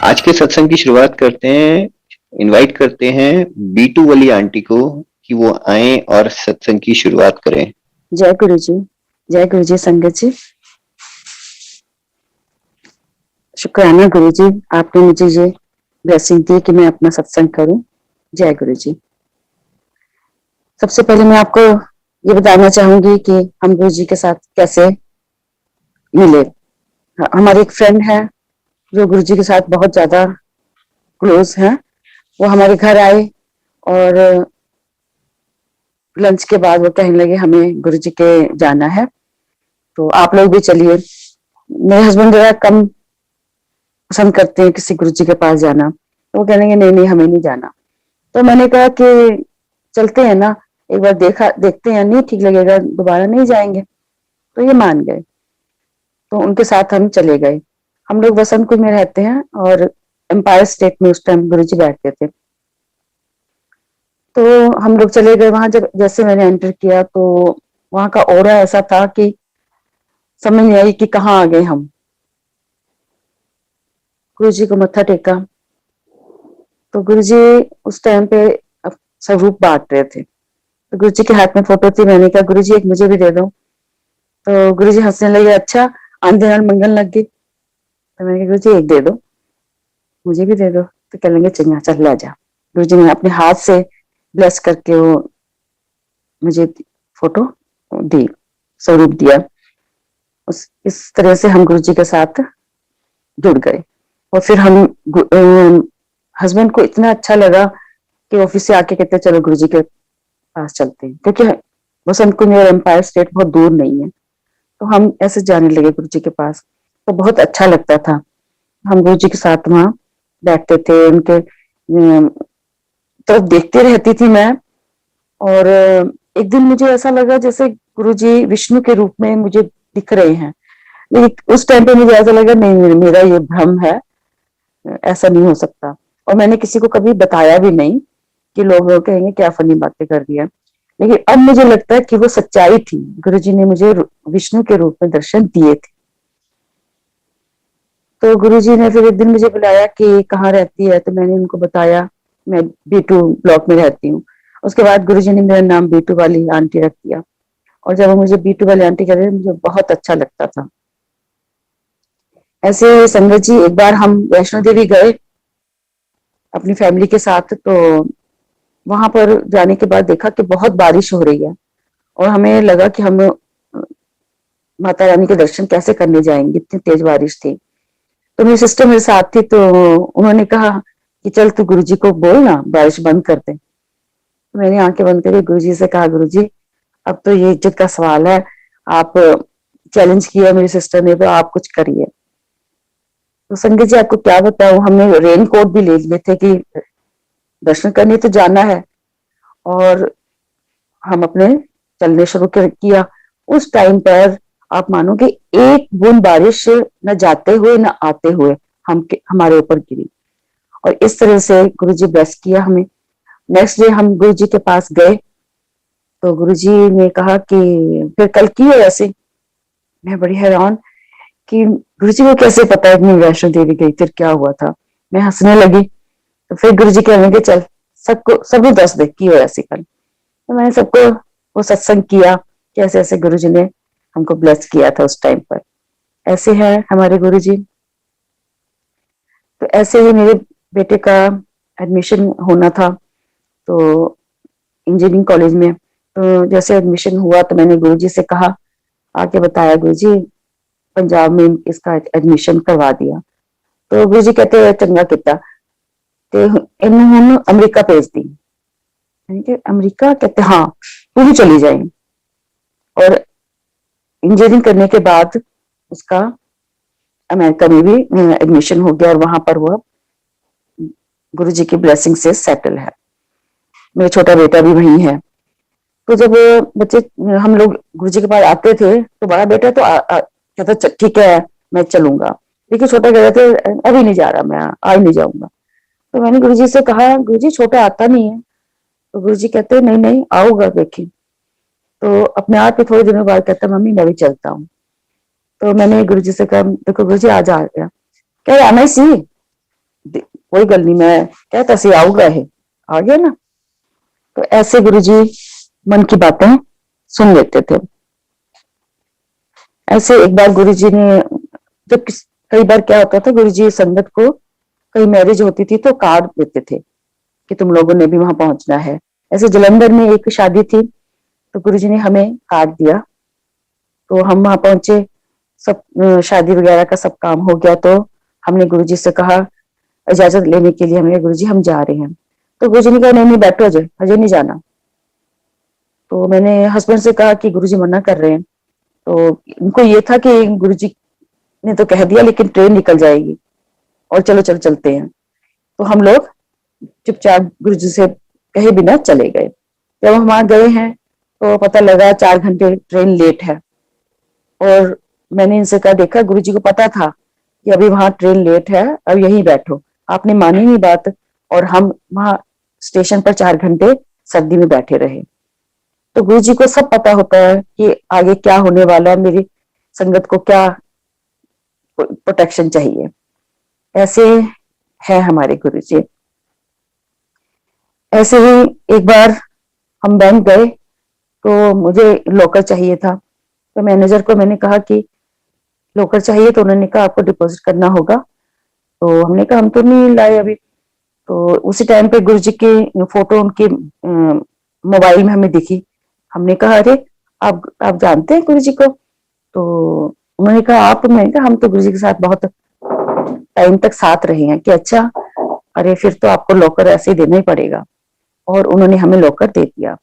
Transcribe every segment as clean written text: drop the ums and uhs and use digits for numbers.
आज के सत्संग की शुरुआत करते हैं। इनवाइट करते हैं बीटू वाली आंटी को कि वो आए और सत्संग की शुरुआत करें। जय गुरु जी। जय गुरु जी। संगत जी, शुक्राना गुरु जी, आपने मुझे ये ब्लेसिंग दी कि मैं अपना सत्संग करूं। जय गुरु जी। सबसे पहले मैं आपको ये बताना चाहूंगी कि हम गुरु जी के साथ कैसे मिले। हमारे एक फ्रेंड है जो गुरु जी के साथ बहुत ज्यादा क्लोज है। वो हमारे घर आए और लंच के बाद वो कहने लगे हमें गुरु जी के जाना है, तो आप लोग भी चलिए। मेरे हस्बैंड जरा कम पसंद करते हैं किसी गुरु जी के पास जाना, तो वो कहने लगे नहीं नहीं हमें नहीं जाना। तो मैंने कहा कि चलते हैं ना, एक बार देखते हैं, नहीं ठीक लगेगा दोबारा नहीं जाएंगे। तो ये मान गए, तो उनके साथ हम चले गए। हम लोग वसंतकुंज में रहते हैं और एम्पायर स्टेट में उस टाइम गुरु जी बैठते थे। तो हम लोग चले गए वहां। जब जैसे मैंने एंटर किया तो वहां का ऑरा ऐसा था कि समझ नहीं आई कि कहाँ आ गए हम। गुरु जी को मत्था टेका तो गुरु जी उस टाइम पे स्वरूप बांट रहे थे। तो गुरु जी के हाथ में फोटो थी। मैंने कहा गुरु जी एक मुझे भी दे दो। तो गुरु जी हंसने लगे, अच्छा आंधे नाल मंगन लग गई। तो मैंने कहा गुरु जी एक दे दो, मुझे भी दे दो। तो कह लेंगे चंगा चल ले जा। गुरु जी ने अपने हाथ से ब्लेस करके वो मुझे फोटो दी, स्वरूप दिया। इस तरह से हम गुरु जी के साथ जुड़ गए। और फिर हम हस्बैंड को इतना अच्छा लगा कि ऑफिस से आके कहते चलो गुरु जी के पास चलते हैं, क्योंकि बसंत कुंज और एम्पायर स्टेट बहुत दूर नहीं है। तो हम ऐसे जाने लगे गुरु जी के पास, तो बहुत अच्छा लगता था। हम गुरु जी के साथ वहां बैठते थे, उनके तरफ देखते रहती थी मैं। और एक दिन मुझे ऐसा लगा जैसे गुरु जी विष्णु के रूप में मुझे दिख रहे हैं। लेकिन उस टाइम पे मुझे ऐसा लगा नहीं, मेरा ये भ्रम है, ऐसा नहीं हो सकता। और मैंने किसी को कभी बताया भी नहीं कि लोग कहेंगे क्या फनी बातें कर दिया। लेकिन अब मुझे लगता है कि वो सच्चाई थी। गुरु जी ने मुझे विष्णु के रूप में दर्शन दिए थे। तो गुरु जी ने फिर एक दिन मुझे बुलाया कि कहाँ रहती है, तो मैंने उनको बताया मैं B2 ब्लॉक में रहती हूँ। उसके बाद गुरु जी ने मेरा नाम B2 वाली आंटी रख दिया। और जब वो मुझे B2 वाली आंटी कहते थे मुझे बहुत अच्छा लगता था। ऐसे संगत जी, एक बार हम वैष्णो देवी गए अपनी फैमिली के साथ। तो वहां पर जाने के बाद देखा कि बहुत बारिश हो रही है और हमें लगा कि हम माता रानी के दर्शन कैसे करने जाएंगे, इतनी तेज बारिश थी। तो मेरी सिस्टर मेरे साथ थी, तो उन्होंने कहा कि चल तू गुरुजी को बोल ना बारिश बंद कर दे। तो मैंने आंखें बंद करी, गुरुजी से कहा गुरुजी अब तो ये इज्जत का सवाल है, आप चैलेंज किया मेरी सिस्टर ने, तो आप कुछ करिए। तो संगत जी आपको क्या बताऊं, हमने रेन कोट भी ले लिए थे कि दर्शन करने तो जाना है। और हम अपने चलने शुरू किया। उस टाइम पर आप मानोगे एक बूंद बारिश न जाते हुए न आते हुए हमारे ऊपर गिरी। और इस तरह से गुरुजी ब्लेस किया हमें। नेक्स्ट डे हम गुरुजी के पास गए, तो गुरुजी ने कहा कि फिर कल की है ऐसे। मैं बड़ी हैरान कि गुरुजी को कैसे पता है मैं वैष्णो देवी गई फिर क्या हुआ था। मैं हंसने लगी। तो फिर गुरुजी कहने लगे चल सबको दस दे की हो ऐसे कल। तो मैंने सबको वो सत्संग किया, कैसे ऐसे गुरुजी ने हमको ब्लेस किया था उस टाइम पर। ऐसे है हमारे गुरुजी। तो ऐसे ही मेरे बेटे का एडमिशन होना था, तो इंजीनियरिंग कॉलेज में। तो जैसे एडमिशन हुआ तो मैंने गुरुजी से कहा, आके बताया गुरुजी पंजाब में इसका एडमिशन करवा दिया। तो गुरुजी कहते चंगा किता ते इन्हें हम अमेरिका भेज दी। अमेरिका कहते हाँ तू भी चली जाए। और इंजीनियरिंग करने के बाद उसका अमेरिका में भी एडमिशन हो गया और वहां पर वो गुरुजी की ब्लेसिंग से सेटल है। मेरा छोटा बेटा भी वही है। तो जब बच्चे हम लोग गुरुजी के पास आते थे तो बड़ा बेटा तो कहता ठीक है मैं चलूंगा। लेकिन छोटा कह रहे थे अभी नहीं जा रहा, मैं आज नहीं जाऊंगा। तो मैंने गुरुजी से कहा गुरुजी छोटा आता नहीं है। तो गुरुजी कहते नहीं नहीं आऊंगा देखी। तो अपने आप ही थोड़े दिनों बाद कहता मम्मी मैं भी चलता हूँ। तो मैंने गुरुजी से कहा देखो गुरुजी आज आ गया। कह रहे आना ही सी, कोई गल नहीं, मैं कहता सी आऊगा है, आ गया ना। तो ऐसे गुरुजी मन की बातें सुन लेते थे। ऐसे एक बार गुरुजी ने, जब कई बार क्या होता था, गुरुजी संगत को कहीं मैरिज होती थी तो कार्ड देते थे कि तुम लोगों ने भी वहां पहुंचना है। ऐसे जलंधर में एक शादी थी तो गुरुजी ने हमें कार्ड दिया, तो हम वहां पहुंचे। सब शादी वगैरह का सब काम हो गया, तो हमने गुरुजी से कहा इजाजत लेने के लिए, हमने गुरुजी हम जा रहे हैं। तो गुरुजी ने कहा नहीं नहीं बैठो, अजय अजय नहीं जाना। तो मैंने हस्बैंड से कहा कि गुरुजी मना कर रहे हैं। तो इनको ये था कि गुरुजी ने तो कह दिया लेकिन ट्रेन निकल जाएगी, और चलो चलो चलते हैं। तो हम लोग चुपचाप गुरुजी से कहे बिना चले गए। जब हम वहां गए हैं तो पता लगा 4 घंटे ट्रेन लेट है। और मैंने इनसे कहा देखा गुरुजी को पता था कि अभी वहां ट्रेन लेट है, अब यहीं बैठो। आपने मानी नहीं बात, और हम वहां स्टेशन पर 4 घंटे सर्दी में बैठे रहे। तो गुरुजी को सब पता होता है कि आगे क्या होने वाला है, मेरी संगत को क्या प्रोटेक्शन चाहिए। ऐसे है हमारे गुरुजी। ऐसे ही एक बार हम बैंक गए तो मुझे लॉकर चाहिए था। तो मैनेजर को मैंने कहा कि लॉकर चाहिए, तो उन्होंने कहा आपको डिपॉजिट करना होगा। तो हमने कहा हम तो नहीं लाए अभी। तो उसी टाइम पे गुरुजी की फोटो उनके मोबाइल में हमें दिखी। हमने कहा अरे आप जानते हैं गुरुजी को? तो उन्होंने कहा आप? मैंने कहा हम तो गुरुजी के साथ बहुत टाइम तक साथ रहे हैं। कि अच्छा, अरे फिर तो आपको लॉकर ऐसे ही देना ही पड़ेगा। और उन्होंने हमें लॉकर दे दिया।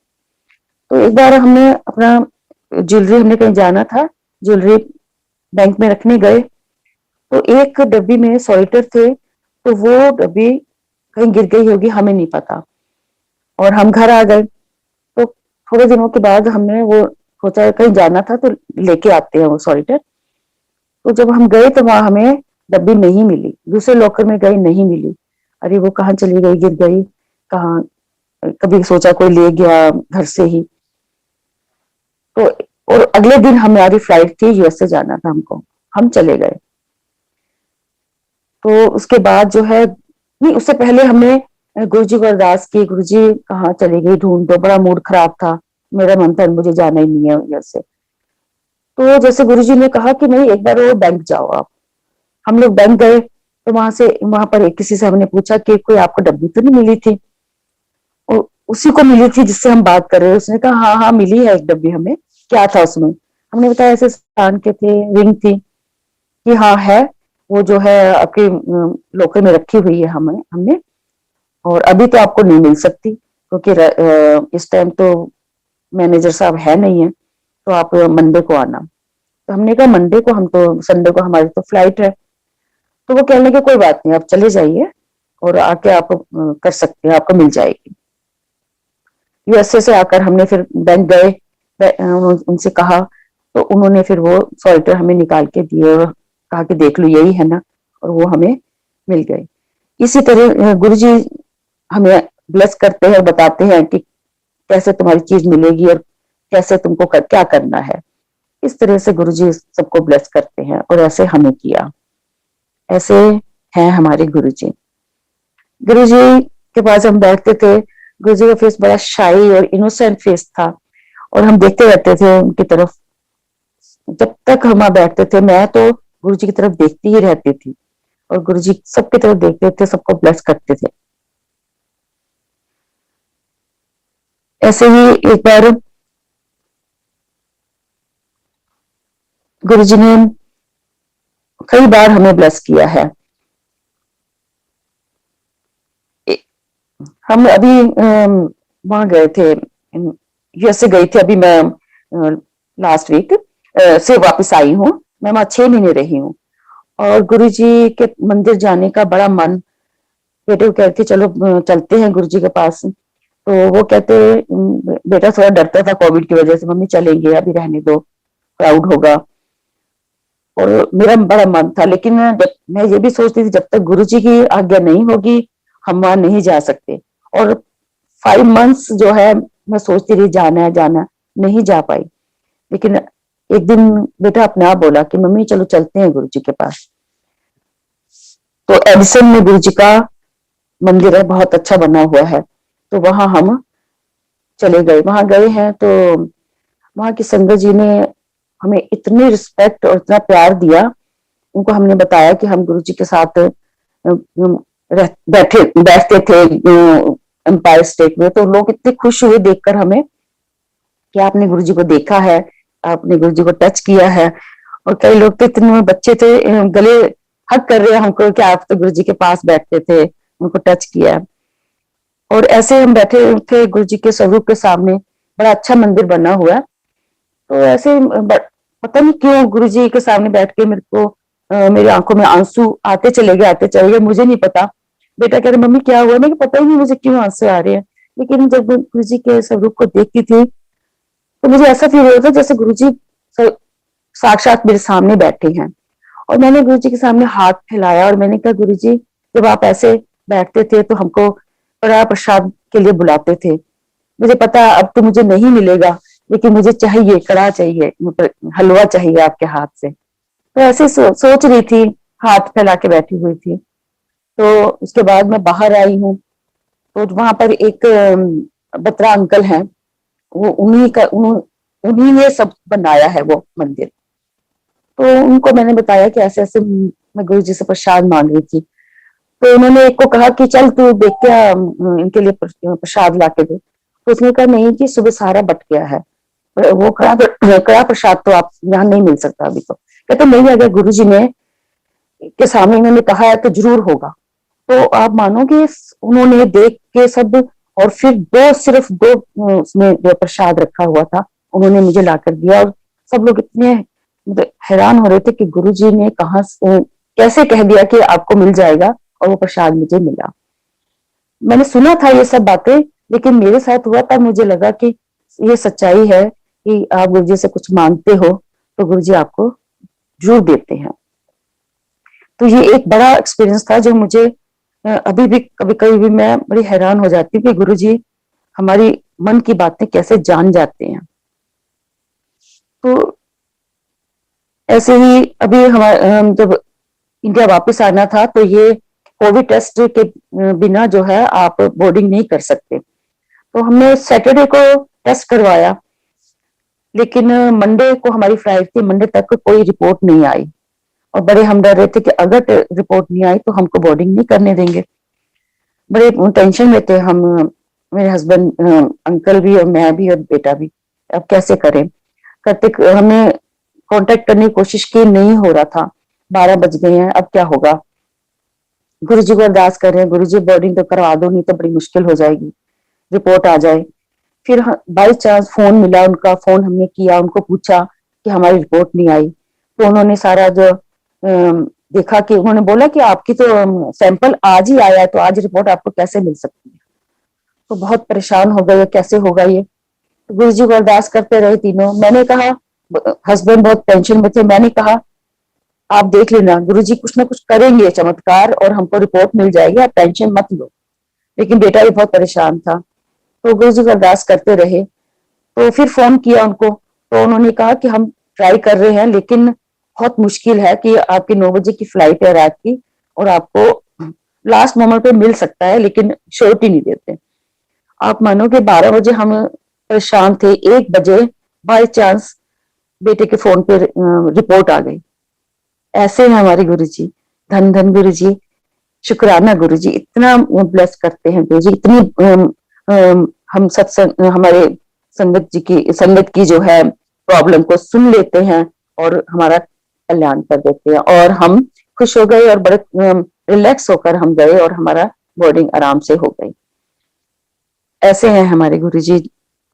तो एक बार हमने अपना ज्वेलरी, हमने कहीं जाना था, ज्वेलरी बैंक में रखने गए तो एक डब्बी में सॉलिटर थे, तो वो डब्बी कहीं गिर गई होगी, हमें नहीं पता। और हम घर आ गए। तो थोड़े दिनों के बाद हमने वो सोचा कहीं जाना था तो लेके आते हैं वो सॉलिटर। तो जब हम गए तो वहां हमें डब्बी नहीं मिली, दूसरे लॉकर में गई नहीं मिली। अरे वो कहाँ चली गई, गिर गई कहाँ? कभी सोचा कोई ले गया घर से ही। तो और अगले दिन हमारी फ्लाइट थी, यूएसए जाना था हमको, हम चले गए। तो उसके बाद जो है, नहीं उससे पहले हमने गुरुजी को अरदास की, गुरुजी कहाँ चली गई ढूंढ दो। बड़ा मूड खराब था, मेरा मन था मुझे जाना ही नहीं है यूएसए। तो जैसे गुरुजी ने कहा कि नहीं एक बार वो बैंक जाओ आप। हम लोग बैंक गए तो वहां पर एक किसी से हमने पूछा कि कोई आपको डब्बी तो नहीं मिली थी? और उसी को मिली थी जिससे हम बात कर रहे हैं। उसने कहा हाँ हाँ मिली है एक डब्बी हमें। क्या था उसमें? हमने बताया ऐसे कान के थे, रिंग थी। कि हाँ है, वो जो है आपके लोकर में रखी हुई है हमें हमने, और अभी तो आपको नहीं मिल सकती क्योंकि इस टाइम तो मैनेजर साहब है नहीं है, तो आप मंडे को आना। तो हमने कहा मंडे को? हम तो संडे को हमारी तो फ्लाइट है। तो वो कहने लगे कोई बात नहीं, आप चले जाइए और आके आप कर सकते हैं, आपको मिल जाएगी। यूएसए से आकर हमने फिर बैंक गए, उनसे कहा, तो उन्होंने फिर वो सॉल्टर हमें निकाल के दिए और कहा कि देख लो यही है ना, और वो हमें मिल गए। इसी तरह गुरुजी हमें ब्लेस करते हैं और बताते हैं कि कैसे तुम्हारी चीज मिलेगी और कैसे तुमको क्या करना है। इस तरह से गुरुजी सबको ब्लेस करते हैं, और ऐसे हमें किया। ऐसे हैं हमारे गुरुजी। गुरुजी के पास हम बैठते थे, गुरुजी का फेस बड़ा शाई और इनोसेंट फेस था, और हम देखते रहते थे उनकी तरफ। जब तक हम वहां बैठते थे मैं तो गुरुजी की तरफ देखती ही रहती थी, और गुरुजी सबकी तरफ देखते थे, सबको ब्लेस करते थे। ऐसे ही एक बार गुरुजी ने कई बार हमें ब्लेस किया है। हम अभी वहां गए थे, यूएसए गई थी अभी मैं, लास्ट वीक से वापस आई हूँ। मैं वहां 6 महीने रही हूँ, और गुरुजी के मंदिर जाने का बड़ा मन। बेटे को कहते चलो चलते हैं गुरुजी के पास। तो वो कहते बेटा थोड़ा डरता था कोविड की वजह से, मम्मी चलेंगे अभी रहने दो, क्राउड होगा। और मेरा बड़ा मन था, लेकिन जब मैं ये भी सोचती थी जब तक गुरुजी की आज्ञा नहीं होगी हम वहां नहीं जा सकते। और 5 मंथ्स जो है मैं सोचती रही जाना है जाना है, नहीं जा पाई। लेकिन एक दिन बेटा अपने आप बोला कि मम्मी चलो चलते हैं गुरुजी के पास। तो एडिसन में गुरु जी का मंदिर है, बहुत अच्छा बना हुआ है। तो वहां हम चले गए, वहां गए हैं तो वहां की संगत जी ने हमें इतनी रिस्पेक्ट और इतना प्यार दिया। उनको हमने बताया कि हम गुरु जी के साथ बैठते थे एम्पायर स्टेट में। तो लोग इतने खुश हुए देखकर हमें कि आपने गुरु जी को देखा है, आपने गुरु जी को टच किया है। और कई लोग तो इतने बच्चे थे, गले हक कर रहे हैं हमको कि आप तो गुरु जी के पास बैठते थे, उनको टच किया। और ऐसे हम बैठे थे गुरु जी के स्वरूप के सामने, बड़ा अच्छा मंदिर बना हुआ है। तो ऐसे पता नहीं क्यों गुरु जी के सामने बैठ के मेरे को मेरी आंखों में आंसू आते चले गए, मुझे नहीं पता। बेटा कह रहे मम्मी क्या हुआ, मैं पता ही नहीं मुझे क्यों आंसू आ रहे हैं। लेकिन जब गुरु जी के स्वरूप को देखती थी तो मुझे ऐसा फील होता था जैसे गुरु जी साक्षात मेरे सामने बैठे हैं। और मैंने गुरु जी के सामने हाथ फैलाया और मैंने कहा गुरु जी, जब आप ऐसे बैठते थे तो हमको कड़ा प्रसाद के लिए बुलाते थे। मुझे पता अब तो मुझे नहीं मिलेगा, लेकिन मुझे चाहिए, कड़ा चाहिए, मतलब हलवा चाहिए आपके हाथ से। तो ऐसे सोच रही थी, हाथ फैला के बैठी हुई थी। तो उसके बाद मैं बाहर आई हूँ, तो वहां पर एक बत्रा अंकल हैं, वो उन्हीं ने सब बनाया है वो मंदिर। तो उनको मैंने बताया कि ऐसे ऐसे मैं गुरु जी से प्रसाद मांग रही थी। तो उन्होंने एक को कहा कि चल तू देख क्या इनके लिए प्रसाद ला के दे। तो उसने कहा नहीं कि सुबह सारा बट गया है, वो कड़ा प्रसाद तो आप यहाँ नहीं मिल सकता अभी। तो कहते नहीं, अगर गुरु जी ने के सामने इन्होंने कहा है तो जरूर होगा। तो आप मानोगे उन्होंने देख के सब, और फिर सिर्फ दो उसमें जो प्रसाद रखा हुआ था उन्होंने मुझे लाकर दिया। और सब लोग इतने हैरान हो रहे थे कि गुरुजी ने कहा कैसे कह दिया कि आपको मिल जाएगा, और वो प्रसाद मुझे मिला। मैंने सुना था ये सब बातें, लेकिन मेरे साथ हुआ तब मुझे लगा कि ये सच्चाई है कि आप गुरुजी से कुछ मांगते हो तो गुरुजी आपको जरूर देते हैं। तो ये एक बड़ा एक्सपीरियंस था जो मुझे अभी भी कभी कभी भी मैं बड़ी हैरान हो जाती हूँ कि गुरुजी हमारी मन की बातें कैसे जान जाते हैं। तो ऐसे ही अभी हमारे जब इंडिया वापस आना था तो ये कोविड टेस्ट के बिना जो है आप बोर्डिंग नहीं कर सकते। तो हमने सैटरडे को टेस्ट करवाया, लेकिन मंडे को हमारी फ्लाइट थी, मंडे तक कोई रिपोर्ट नहीं आई। और बड़े हम डर रहे थे कि अगर रिपोर्ट नहीं आई तो हमको बोर्डिंग नहीं करने देंगे। बड़े टेंशन में थे हम, मेरे हस्बैंड, अंकल भी और मैं भी और बेटा भी। अब कैसे करें, करते हमने कांटेक्ट करने की कोशिश की, नहीं हो रहा था। 12 बज गए हैं, अब क्या होगा। गुरु जी को अरदास कर रहे हैं, गुरु जी बोर्डिंग तो करवा दो, नहीं तो बड़ी मुश्किल हो जाएगी, रिपोर्ट आ जाए। फिर बाई चांस फोन मिला उनका, फोन हमने किया, उनको पूछा कि हमारी रिपोर्ट नहीं आई। तो उन्होंने सारा जो देखा कि उन्होंने बोला कि आपकी तो सैंपल आज ही आया है, तो आज रिपोर्ट आपको कैसे मिल सकती है। तो बहुत परेशान हो गए, कैसे होगा ये। तो गुरु जी को अरदास करते रहे तीनों। मैंने कहा, हस्बैंड बहुत टेंशन में थे, मैंने कहा आप देख लेना, गुरु जी कुछ ना कुछ करेंगे चमत्कार और हमको रिपोर्ट मिल जाएगी, आप टेंशन मत लो। लेकिन बेटा भी बहुत परेशान था। तो गुरु जी को अरदास करते रहे। तो फिर फोन किया उनको, तो उन्होंने कहा कि हम ट्राई कर रहे हैं, लेकिन बहुत मुश्किल है कि आपकी 9 बजे की फ्लाइट है रात की, और आपको लास्ट मोमेंट पे मिल सकता है, लेकिन श्योरिटी नहीं देते। आप मानोगे 12 बजे हम परेशान थे, 1 बजे बाय चांस बेटे के फोन पे रिपोर्ट आ गई। ऐसे हैं हमारे गुरु जी, धन धन गुरु जी, शुक्राना गुरु जी, इतना ब्लेस करते हैं गुरु जी। इतनी हम सत्संग, हमारे संगत की जो है प्रॉब्लम को सुन लेते हैं और हमारा कल्याण कर देते हैं। और हम खुश हो गए और बड़े रिलैक्स होकर हम गए और हमारा बोर्डिंग आराम से हो गई। ऐसे हैं हमारे गुरु जी।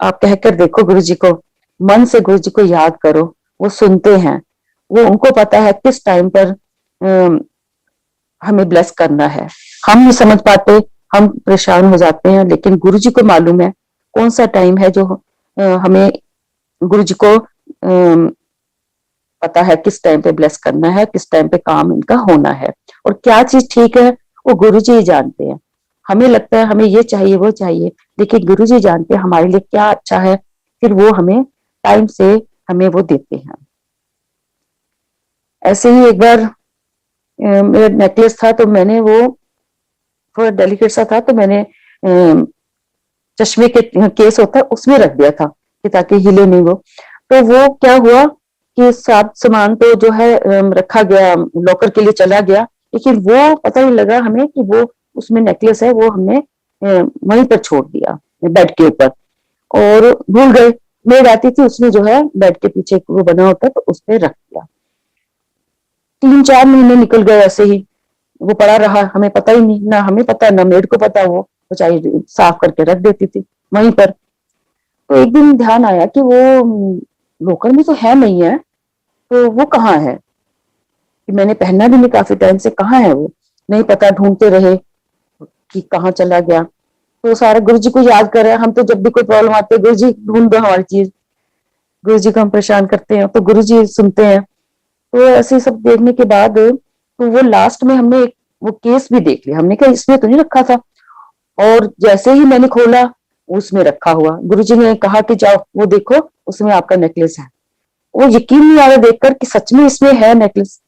आप कहकर देखो गुरु जी को, मन से गुरु जी को याद करो, वो सुनते हैं। वो उनको पता है किस टाइम पर हमें ब्लेस करना है। हम नहीं समझ पाते, हम परेशान हो जाते हैं, लेकिन गुरु जी को मालूम है कौन सा टाइम है जो हमें, गुरु जी को पता है किस टाइम पे ब्लेस करना है, किस टाइम पे काम इनका होना है, और क्या चीज ठीक है वो गुरु जी ही जानते हैं। हमें लगता है हमें ये चाहिए वो चाहिए, लेकिन गुरु जी जानते हैं हमारे लिए क्या अच्छा है, फिर वो हमें टाइम से हमें वो देते हैं। ऐसे ही एक बार मेरा नेकलेस था, तो मैंने वो थोड़ा डेलिकेट सा था, तो मैंने चश्मे के केस होता है उसमें रख दिया था कि ताकि हिले नहीं वो। तो वो क्या हुआ कि सब सामान तो जो है रखा गया, लॉकर के लिए चला गया, लेकिन वो पता नहीं लगा हमें कि वो उसमें नेकलेस है, वो हमने वहीं पर छोड़ दिया बेड के ऊपर, और भूल गए। मेड आती थी, उसने जो है बेड के पीछे वो बना होता तो उस पर रख दिया। 3-4 महीने निकल गए ऐसे ही, वो पड़ा रहा, हमें पता ही नहीं, ना हमें पता ना मेड को पता, वो बेचारी साफ करके रख देती थी वहीं पर। तो एक दिन ध्यान आया कि वो लोकर में तो है नहीं है, तो वो कहाँ है, कि मैंने पहना भी नहीं काफी टाइम से, कहाँ है वो, नहीं पता, ढूंढते रहे कि कहाँ चला गया। तो सारा गुरु जी को याद कर रहे हैं हम, तो जब भी कोई प्रॉब्लम आती है, गुरु जी ढूंढ दो हमारी चीज, गुरु जी को हम परेशान करते हैं तो गुरु जी सुनते हैं। तो ऐसे सब देखने के बाद तो वो लास्ट में हमने एक वो केस भी देख लिया, हमने कहा इसमें तो नहीं रखा था, और जैसे ही मैंने खोला उसमें रखा हुआ, गुरुजी ने कहा कि जाओ वो देखो उसमें आपका नेकलेस है। वो यकीन नहीं आ रहा देखकर कि सच में इसमें है नेकलेस।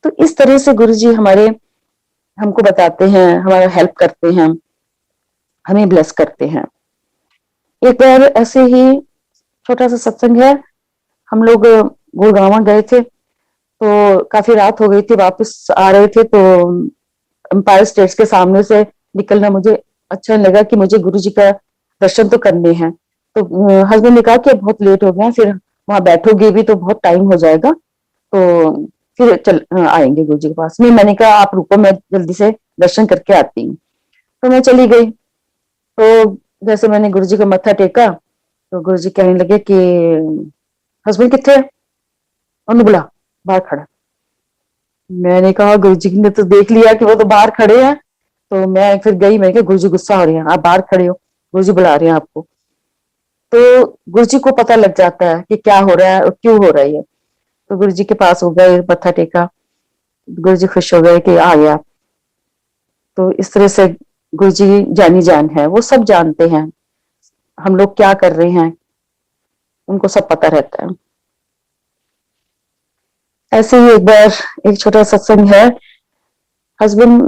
तो इस तरह से गुरुजी हमारे हमको बताते हैं, हमारा हेल्प करते हैं, हमें ब्लेस करते हैं। एक बार ऐसे ही छोटा सा सत्संग है, हम लोग गुड़गांव गए थे, तो काफी रात हो गई थी, वापस आ रहे थे, तो एम्पायर स्टेट्स के सामने से निकलना मुझे अच्छा लगा कि मुझे गुरु जी का दर्शन तो करने हैं। तो हस्बैंड ने कहा कि अब बहुत लेट हो गया, फिर वहां बैठोगे भी तो बहुत टाइम हो जाएगा, तो फिर चल आएंगे गुरु जी के पास। नहीं, मैंने कहा आप रुको, मैं जल्दी से दर्शन करके आती हूँ। तो मैं चली गई। तो जैसे मैंने गुरु जी का मत्था टेका, तो गुरु जी कहने लगे कि हस्बैंड कितने है, उन्होंने बोला बाहर खड़ा। मैंने कहा गुरु जी ने तो देख लिया कि वो तो बाहर खड़े हैं, तो मैं फिर गई, मैंने कहा गुरु जी गुस्सा हो रहे हैं, आप बाहर खड़े हो, गुरु जी बुला रहे हैं आपको। तो गुरु जी को पता लग जाता है कि क्या हो रहा है और क्यों हो रहा है ये। तो गुरु जी के पास हो गए, मत्था टेका, गुरु जी खुश हो गए कि आ गया। तो इस तरह से गुरु जी जानी जान है, वो सब जानते हैं हम लोग क्या कर रहे हैं, उनको सब पता रहता है। ऐसे ही एक बार एक छोटा सत्संग है, हस्बैंड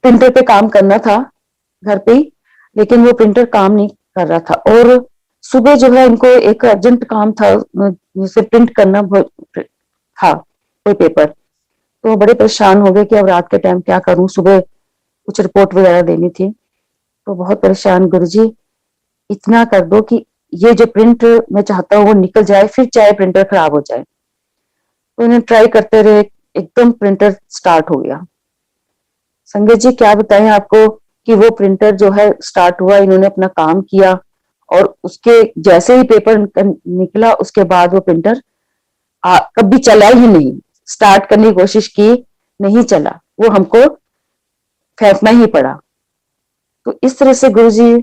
प्रिंटर पे काम करना था घर पे ही, लेकिन वो प्रिंटर काम नहीं कर रहा था, और सुबह जो है इनको एक अर्जेंट काम था, जिसे प्रिंट करना था कोई पेपर। तो बड़े परेशान हो गए कि अब रात के टाइम क्या करूं, सुबह कुछ रिपोर्ट वगैरह देनी थी। तो बहुत परेशान, गुरुजी इतना कर दो कि ये जो प्रिंट मैं चाहता हूँ वो निकल जाए, फिर चाहे प्रिंटर खराब हो जाए। तो उन्हें ट्राई करते रहे, एकदम प्रिंटर स्टार्ट हो गया। संगत जी क्या बताएं आपको कि वो प्रिंटर जो है स्टार्ट हुआ, इन्होंने अपना काम किया, और उसके जैसे ही पेपर निकला उसके बाद वो प्रिंटर कभी चला ही नहीं, स्टार्ट करने की कोशिश की, नहीं चला, वो हमको फेंकना ही पड़ा। तो इस तरह से गुरुजी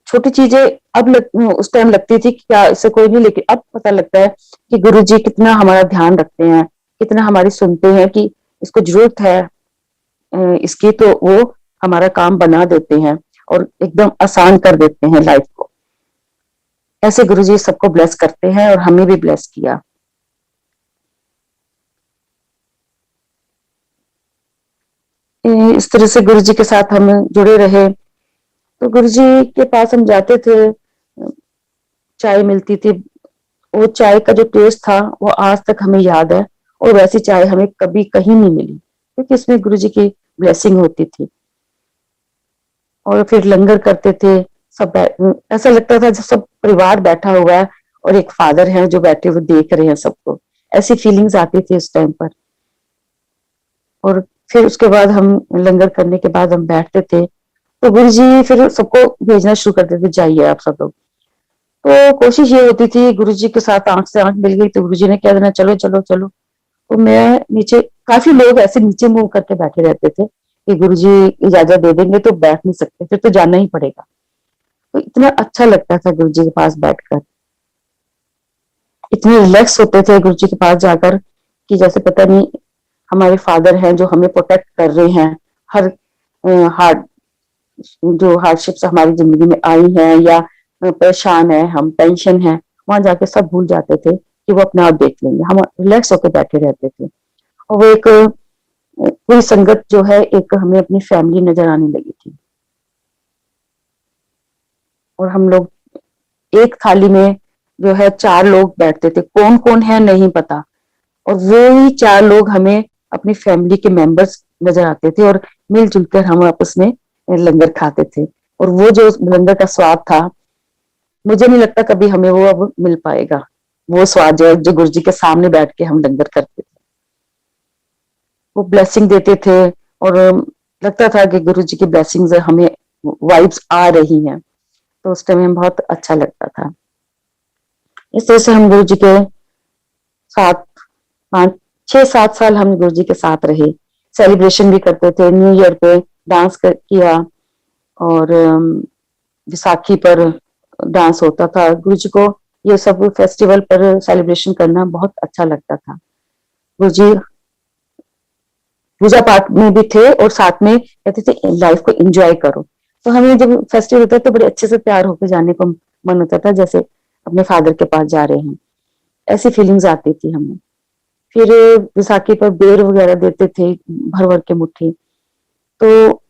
छोटी चीजें उस टाइम लगती थी कि क्या इससे कोई नहीं, लेकिन अब पता लगता है कि गुरुजी कितना हमारा ध्यान रखते हैं, कितना हमारी सुनते हैं कि इसको जरूरत है इसकी, तो वो हमारा काम बना देते हैं और एकदम आसान कर देते हैं लाइफ को। ऐसे गुरुजी सबको ब्लेस करते हैं और हमें भी ब्लेस किया। इस तरह से गुरुजी के साथ हम जुड़े रहे। तो गुरुजी के पास हम जाते थे, चाय मिलती थी, वो चाय का जो टेस्ट था वो आज तक हमें याद है, और वैसी चाय हमें कभी कहीं नहीं मिली, क्योंकि इसमें गुरुजी की ब्लेसिंग होती थी। और फिर लंगर करते थे, सब ऐसा लगता था जैसे सब परिवार बैठा हुआ है और एक फादर है जो बैठे हुए देख रहे हैं सबको, ऐसी फीलिंग्स आती थी उस टाइम पर। और फिर उसके बाद हम लंगर करने के बाद हम बैठते थे, तो गुरुजी फिर सबको भेजना शुरू कर देते, जाइए आप सब लोग। तो कोशिश ये होती थी, गुरुजी के साथ आंख से आंख मिल गई तो गुरुजी ने कह देना चलो चलो चलो, तो मैं नीचे, काफी लोग ऐसे नीचे मुंह करके बैठे रहते थे कि गुरुजी इजाजत दे देंगे तो बैठ नहीं सकते, फिर तो जाना ही पड़ेगा। तो इतना अच्छा लगता था गुरुजी के पास बैठकर, इतने रिलैक्स होते थे गुरुजी के पास जाकर कि जैसे पता नहीं हमारे फादर हैं जो हमें प्रोटेक्ट कर रहे हैं। हर हार्ड जो हार्डशिप्स हमारी जिंदगी में आई हैं, या परेशान है हम, टेंशन है, वहां जाके सब भूल जाते थे कि वो अपने आप देख लेंगे, हम रिलैक्स होकर बैठे रहते थे। और वो एक पूरी संगत जो है एक हमें अपनी फैमिली नजर आने लगी थी। और हम लोग एक थाली में जो है 4 लोग बैठते थे, कौन कौन है नहीं पता, और वो ही 4 लोग हमें अपनी फैमिली के मेंबर्स नजर आते थे, और मिलजुल कर हम आपस में लंगर खाते थे। और वो जो लंगर का स्वाद था, मुझे नहीं लगता कभी हमें वो अब मिल पाएगा। वो स्वाद जो गुरु जी के सामने बैठ के हम लंगर करते थे, वो ब्लेसिंग देते थे, और लगता था कि गुरु जी की ब्लेसिंग्स हमें, वाइब्स आ रही हैं, तो उस टाइम में बहुत अच्छा लगता था। इस तरह से हम गुरु जी के साथ 5 6 7 साल हम गुरु जी के साथ रहे। सेलिब्रेशन भी करते थे, न्यू ईयर पे डांस किया, और विसाखी पर डांस होता था। गुरु जी को ये सब फेस्टिवल पर सेलिब्रेशन करना बहुत अच्छा लगता था। गुरु जी पूजा पाठ में भी थे, और साथ में कहते थे लाइफ को एंजॉय करो। तो हमें जब फेस्टिवल होता है तो बड़े अच्छे से तैयार होकर जाने को मन होता था, जैसे अपने फादर के पास जा रहे हैं, ऐसी फीलिंग्स आती थी हमें। फिर विसाखी पर बेर वगैरह देते थे भर भर के मुट्ठी। तो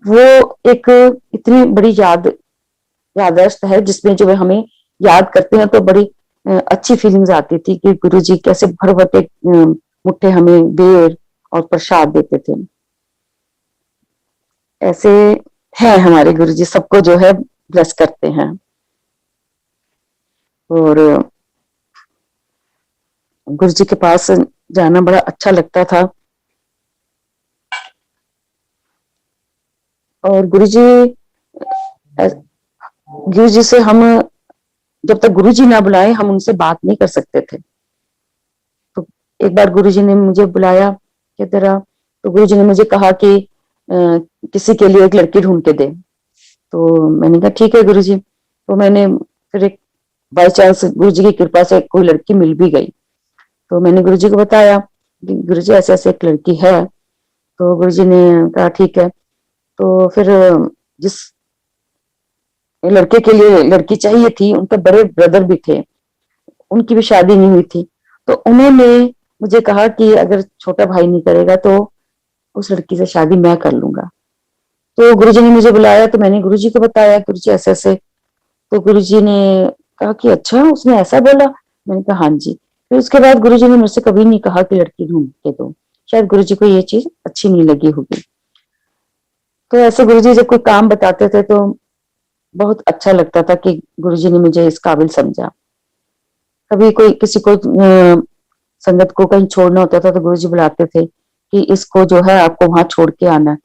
वो एक इतनी बड़ी याददाश्त है, जिसमें जो है हमें याद करते हैं तो बड़ी अच्छी फीलिंग्स आती थी कि गुरु जी कैसे भर भर के मुट्ठे हमें बेर और प्रसाद देते थे। ऐसे हैं हमारे गुरु जी, सबको जो है ब्लेस करते हैं। और गुरु जी के पास जाना बड़ा अच्छा लगता था। और गुरु जी से हम, जब तक गुरु जी ना बुलाए हम उनसे बात नहीं कर सकते थे। तो एक बार गुरु जी ने मुझे बुलाया कि तेरा, तो गुरु जी ने मुझे कहा कि किसी के लिए एक लड़की ढूंढ के दे। तो मैंने कहा ठीक है गुरु जी। तो मैंने फिर एक बाई चांस गुरु जी की कृपा से कोई लड़की मिल भी गई। तो मैंने गुरु जी को बताया कि गुरु जी ऐसे ऐसे एक लड़की है। तो गुरु जी ने कहा ठीक है। तो फिर जिस लड़के के लिए लड़की चाहिए थी, उनके बड़े ब्रदर भी थे, उनकी भी शादी नहीं हुई थी। तो उन्होंने मुझे कहा कि अगर छोटा भाई नहीं करेगा तो उस लड़की से शादी मैं कर लूंगा। तो गुरुजी ने मुझे बुलाया, तो मैंने गुरुजी को बताया, गुरुजी ऐसे ऐसे। तो गुरुजी ने कहा कि अच्छा उसने ऐसा बोला। मैंने कहा हाँ जी। फिर उसके बाद गुरुजी ने मुझसे कभी नहीं कहा कि लड़की ढूंढ के दो, शायद गुरुजी को ये चीज अच्छी नहीं लगी होगी। तो ऐसे गुरुजी जब कोई काम बताते थे तो बहुत अच्छा लगता था कि गुरुजी ने मुझे इस काबिल समझा। कभी कोई किसी को संगत को कहीं छोड़ना होता था तो गुरुजी बुलाते थे कि इसको जो है आपको वहां छोड़ के आना है।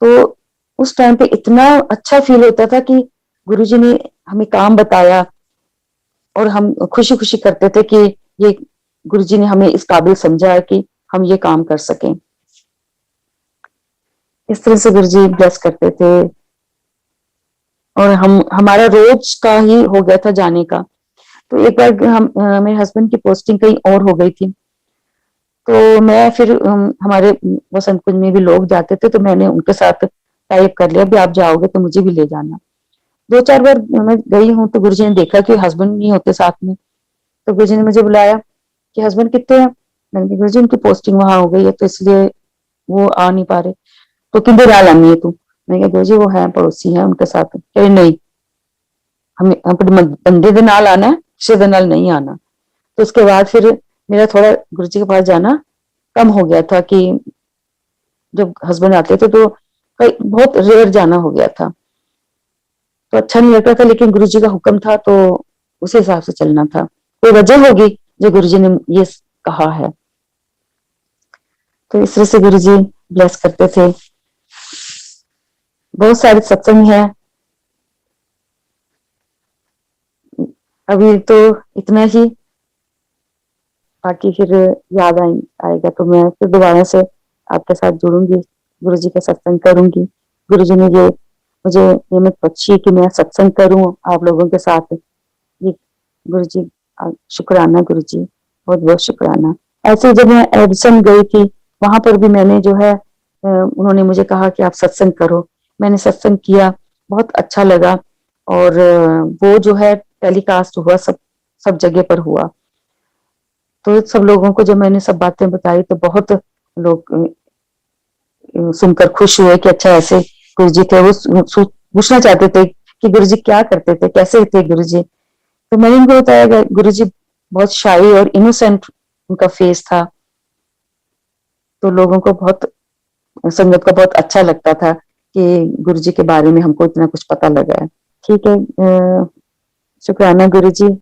तो उस टाइम पे इतना अच्छा फील होता था कि गुरुजी ने हमें काम बताया, और हम खुशी खुशी करते थे कि ये गुरुजी ने हमें इस काबिल समझा है कि हम ये काम कर सकें। इस तरह से गुरुजी ब्लेस करते थे। और हमारा रोज का ही हो गया था जाने का। तो एक बार मेरे हस्बैंड की पोस्टिंग कहीं और हो गई थी। तो मैं फिर हमारे वसंत कुंज में भी लोग जाते थे, तो मैंने उनके साथ टाइप कर लिया, भी आप जाओगे तो मुझे भी ले जाना। 2 4 बार मैं गई हूँ तो गुरुजी ने देखा कि हस्बैंड नहीं होते साथ में। तो गुरुजी ने मुझे बुलाया कि हस्बैंड कितने हैं। मैंने कहा गुरुजी उनकी पोस्टिंग वहां हो गई है तो इसलिए वो आ नहीं पा रहे। तो किधर नाल आनी है तू। मैंने कहा गुरुजी वो है पड़ोसी है उनके साथ। कहे नहीं, हमें अपने बंदे दे नाल आना है, किसी दे नाल नहीं आना। तो उसके बाद फिर मेरा थोड़ा गुरुजी के पास जाना कम हो गया था कि जब हस्बैंड आते थे तो बहुत रेयर जाना हो गया था। तो अच्छा नहीं लगता था, लेकिन गुरुजी का हुक्म था तो उस हिसाब से चलना था। कोई वजह होगी जो गुरुजी ने ये कहा है। तो इस तरह से गुरुजी ब्लेस करते थे। बहुत सारे सत्संग है। अभी तो इतना ही, बाकी फिर याद आएगा तो मैं फिर दोबारा से आपके साथ जुड़ूंगी, गुरुजी का सत्संग करूंगी। गुरुजी ने ये मुझे नियमित बख्शी कि मैं सत्संग करूं आप लोगों के साथ। ये गुरुजी, शुक्राना गुरुजी, बहुत बहुत शुक्राना। ऐसे जब मैं एडिसन गई थी, वहां पर भी मैंने जो है उन्होंने मुझे कहा कि आप सत्संग करो। मैंने सत्संग किया, बहुत अच्छा लगा। और वो जो है टेलीकास्ट हुआ, सब सब जगह पर हुआ। तो सब लोगों को जब मैंने सब बातें बताई तो बहुत लोग सुनकर खुश हुए कि अच्छा ऐसे गुरु जी थे। वो पूछना चाहते थे कि गुरु जी क्या करते थे, कैसे थे गुरु जी। तो मैंने उनको बताया गुरु जी बहुत शाई और इनोसेंट उनका फेस था। तो लोगों को बहुत, संगत को बहुत अच्छा लगता था कि गुरु जी के बारे में हमको इतना कुछ पता लगा है। ठीक है, शुक्राना गुरु जी।